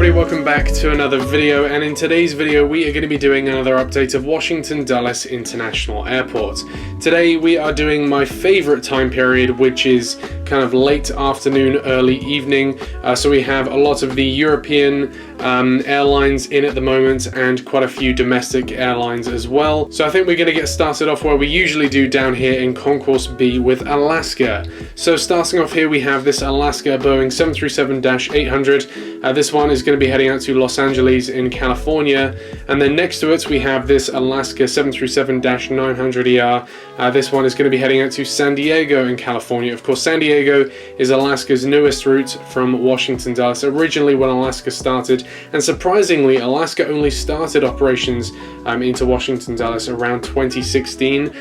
everybody, welcome back to another video, and in today's video we are going to be doing another update of Washington Dulles International Airport. Today we are doing my favorite time period, which is kind of late afternoon, early evening. So we have a lot of the European airlines in at the moment and quite a few domestic airlines as well. So I think we're going to get started off where we usually do down here in Concourse B with Alaska. So starting off here we have this Alaska Boeing 737-800. This one is going to be heading out to Los Angeles in California, and then next to it we have this Alaska 737-900ER. This one is going to be heading out to San Diego in California. Of course, San Diego is Alaska's newest route from Washington Dulles. Originally when Alaska started, and surprisingly Alaska only started operations into Washington Dulles around 2016.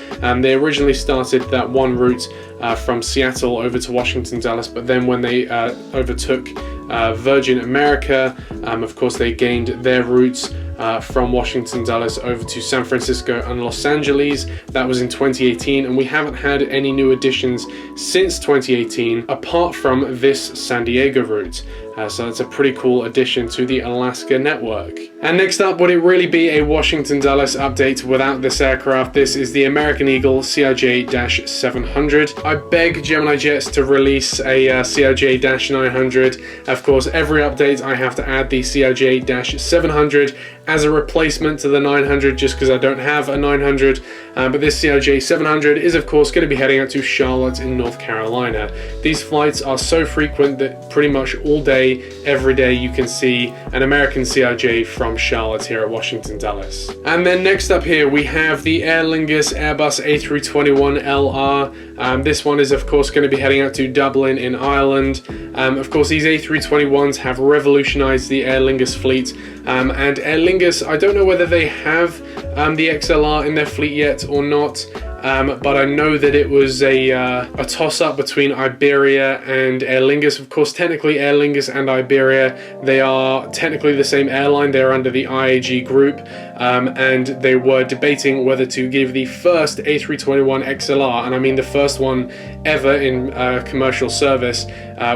They originally started that one route from Seattle over to Washington Dulles, but then when they overtook Virgin America, of course they gained their routes from Washington Dulles over to San Francisco and Los Angeles. That was in 2018, and we haven't had any new additions since 2018 apart from this San Diego route. So that's a pretty cool addition to the Alaska network. And next up, would it really be a Washington Dulles update without this aircraft? This is the American Eagle CRJ-700. I beg Gemini Jets to release a CRJ-900. Of course, every update I have to add the CRJ-700 as a replacement to the 900 just because I don't have a 900. But this CRJ-700 is of course going to be heading out to Charlotte in North Carolina. These flights are so frequent that pretty much all day, every day you can see an American CRJ from Charlotte here at Washington Dulles. And then next up here we have the Aer Lingus Airbus A321LR. This one is of course going to be heading out to Dublin in Ireland. Of course these A321s have revolutionized the Aer Lingus fleet, and Aer Lingus, I don't know whether they have the XLR in their fleet yet or not, but I know that it was a toss-up between Iberia and Aer Lingus. Of course, technically Aer Lingus and Iberia, they are technically the same airline. They're under the IAD group, and they were debating whether to give the first A321 XLR, and I mean the first one ever in commercial service,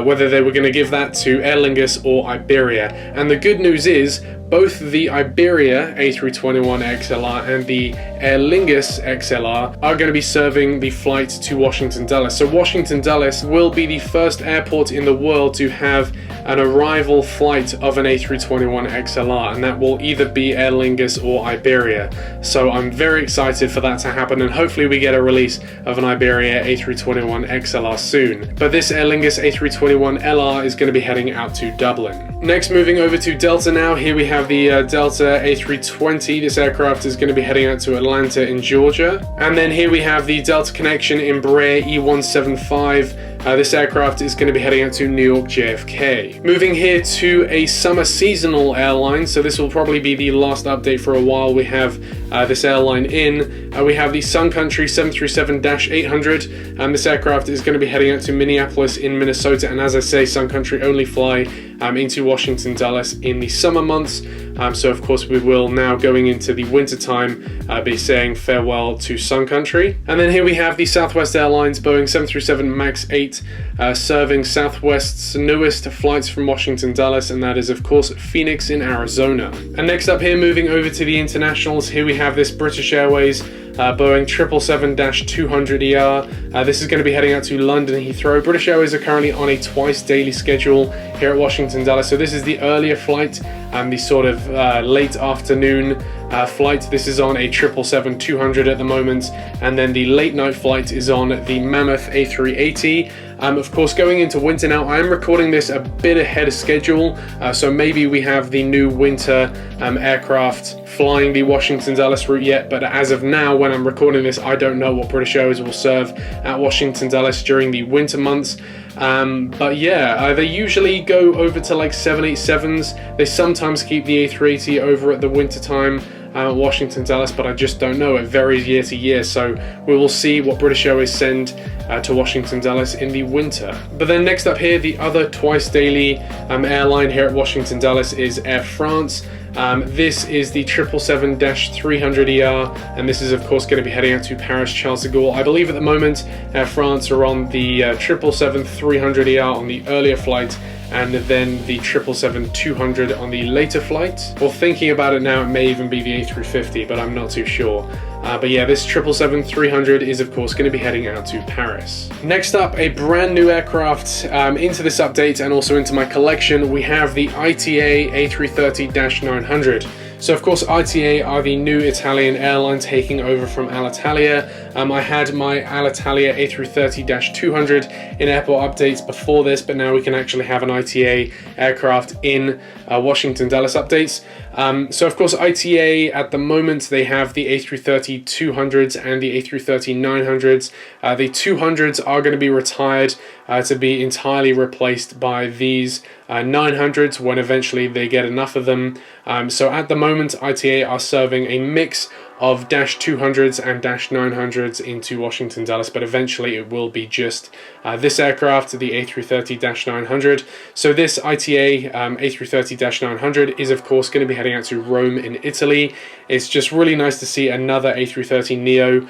whether they were going to give that to Aer Lingus or Iberia. And the good news is, both the Iberia A321 XLR and the Aer Lingus XLR are going to be serving the flight to Washington Dulles. So Washington Dulles will be the first airport in the world to have an arrival flight of an A321 XLR, and that will either be Aer Lingus or Iberia. So I'm very excited for that to happen, and hopefully we get a release of an Iberia A321 XLR soon. But this Aer Lingus A321 LR is going to be heading out to Dublin. Next, moving over to Delta now, here we have the Delta A320. This aircraft is going to be heading out to Atlanta in Georgia. And then here we have the Delta Connection Embraer E175. This aircraft is going to be heading out to New York JFK. Moving here to a summer seasonal airline, so this will probably be the last update for a while. We have this airline in. We have the Sun Country 737-800, and this aircraft is going to be heading out to Minneapolis in Minnesota. And as I say, Sun Country only fly into Washington Dulles in the summer months. So of course we will now, going into the winter time, be saying farewell to Sun Country. And then here we have the Southwest Airlines Boeing 737 MAX 8 serving Southwest's newest flights from Washington Dulles, and that is of course Phoenix in Arizona. And next up here, moving over to the internationals, here we have this British Airways Boeing 777-200ER. This is going to be heading out to London Heathrow. British Airways are currently on a twice daily schedule here at Washington Dulles. So this is the earlier flight and the sort of late afternoon flight. This is on a 777-200 at the moment, and then the late night flight is on the Mammoth A380. Of course, going into winter now, I am recording this a bit ahead of schedule, so maybe we have the new winter aircraft flying the Washington Dulles route yet, but as of now, when I'm recording this, I don't know what British Airways will serve at Washington Dulles during the winter months. But yeah, they usually go over to like 787s. They sometimes keep the A380 over at the winter time Washington Dulles, but I just don't know. It varies year to year, so we will see what British Airways send to Washington Dulles in the winter. But then next up here, the other twice daily airline here at Washington Dulles is Air France. This is the 777-300ER, and this is of course going to be heading out to Paris Charles de Gaulle. I believe at the moment Air France are on the 777-300ER on the earlier flight, and then the 777-200 on the later flight. Or thinking about it now, it may even be the A350, but I'm not too sure. But yeah, this 777-300 is of course going to be heading out to Paris. Next up, a brand new aircraft into this update and also into my collection, we have the ITA A330-900. So of course ITA are the new Italian airline taking over from Alitalia. I had my Alitalia A330-200 in airport updates before this, but now we can actually have an ITA aircraft in Washington Dulles updates. So of course ITA at the moment, they have the A330-200s and the A330-900s. The 200s are going to be retired to be entirely replaced by these 900s when eventually they get enough of them. So at the moment ITA are serving a mix of -200s and -900s into Washington Dulles, but eventually it will be just this aircraft, the A330-900. So this ITA A330-900 is of course going to be heading out to Rome in Italy. It's just really nice to see another A330neo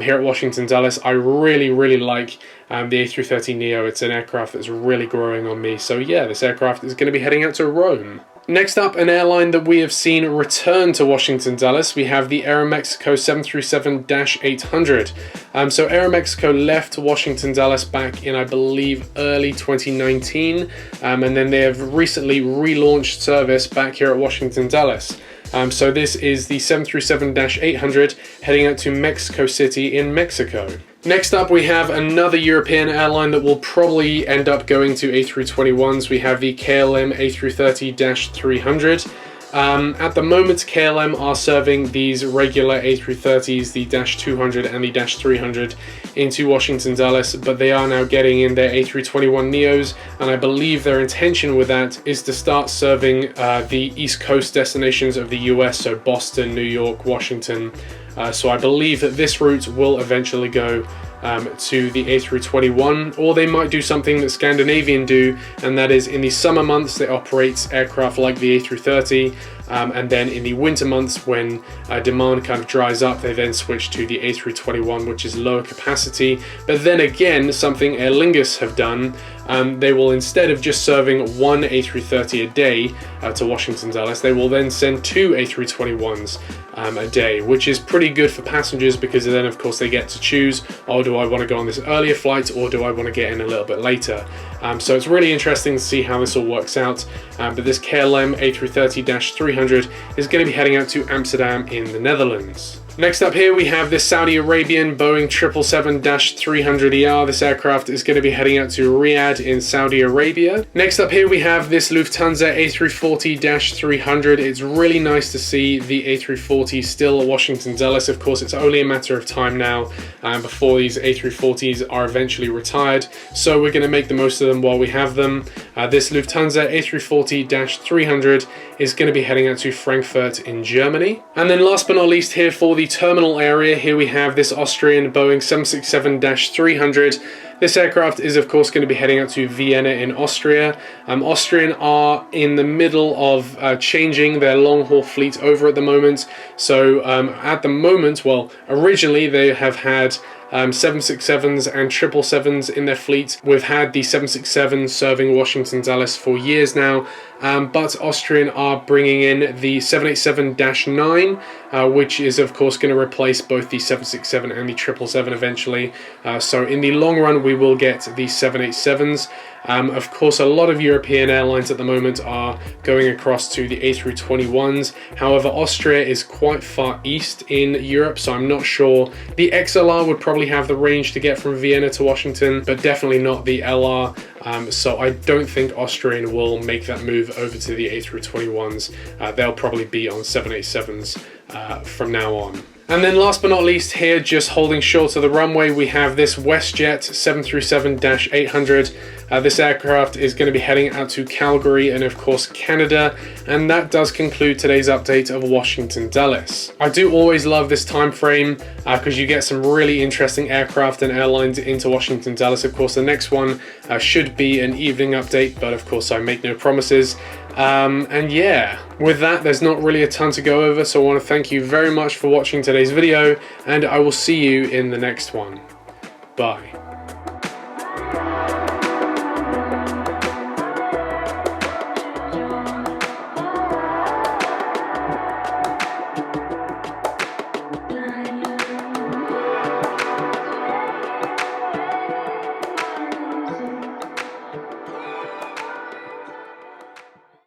here at Washington Dulles. I really like the A330neo. It's an aircraft that's really growing on me. So yeah, this aircraft is going to be heading out to Rome. Next up, an airline that we have seen return to Washington Dulles, we have the Aeromexico 737-800. So Aeromexico left Washington Dulles back in, I believe, early 2019, and then they have recently relaunched service back here at Washington Dulles. So this is the 737-800 heading out to Mexico City in Mexico. Next up, we have another European airline that will probably end up going to A321s. We have the KLM A330-300. At the moment, KLM are serving these regular A330s, the -200 and the -300 into Washington Dulles, but they are now getting in their A321neos, and I believe their intention with that is to start serving the East Coast destinations of the US, so Boston, New York, Washington. So I believe that this route will eventually go to the A321, or they might do something that Scandinavian do, and that is in the summer months they operate aircraft like the A330, and then in the winter months when demand kind of dries up, they then switch to the A321, which is lower capacity. But then again, something Aer Lingus have done, they will, instead of just serving one A330 a day to Washington Dulles, they will then send two A321s a day, which is pretty good for passengers, because then of course they get to choose, oh, do I want to go on this earlier flight or do I want to get in a little bit later? So it's really interesting to see how this all works out. But this KLM A330-300 is going to be heading out to Amsterdam in the Netherlands. Next up here we have this Saudi Arabian Boeing 777-300ER. This aircraft is going to be heading out to Riyadh in Saudi Arabia. Next up here we have this Lufthansa A340-300. It's really nice to see the A340 still at Washington Dulles. Of course, it's only a matter of time now before these A340s are eventually retired. So we're going to make the most of them while we have them. This Lufthansa A340-300 is going to be heading out to Frankfurt in Germany. And then last but not least here for the terminal area, here we have this Austrian Boeing 767-300. This aircraft is of course going to be heading out to Vienna in Austria. Austrian are in the middle of changing their long-haul fleet over at the moment. So at the moment, well, originally they have had 767s and 777s in their fleet. We've had the 767 serving Washington Dulles for years now, but Austrian are bringing in the 787-9, which is of course going to replace both the 767 and the 777 eventually. So in the long run we will get the 787s. Of course, a lot of European airlines at the moment are going across to the A321s. However, Austria is quite far east in Europe, so I'm not sure. The XLR would probably have the range to get from Vienna to Washington, but definitely not the LR. So I don't think Austrian will make that move over to the A321s. They'll probably be on 787s from now on. And then last but not least here, just holding short of the runway, we have this WestJet 737-800. This aircraft is going to be heading out to Calgary and of course Canada. And that does conclude today's update of Washington Dulles. I do always love this time frame because you get some really interesting aircraft and airlines into Washington Dulles. Of course, the next one should be an evening update, but of course I make no promises. And yeah, with that, there's not really a ton to go over, so I want to thank you very much for watching today's video, and I will see you in the next one. Bye.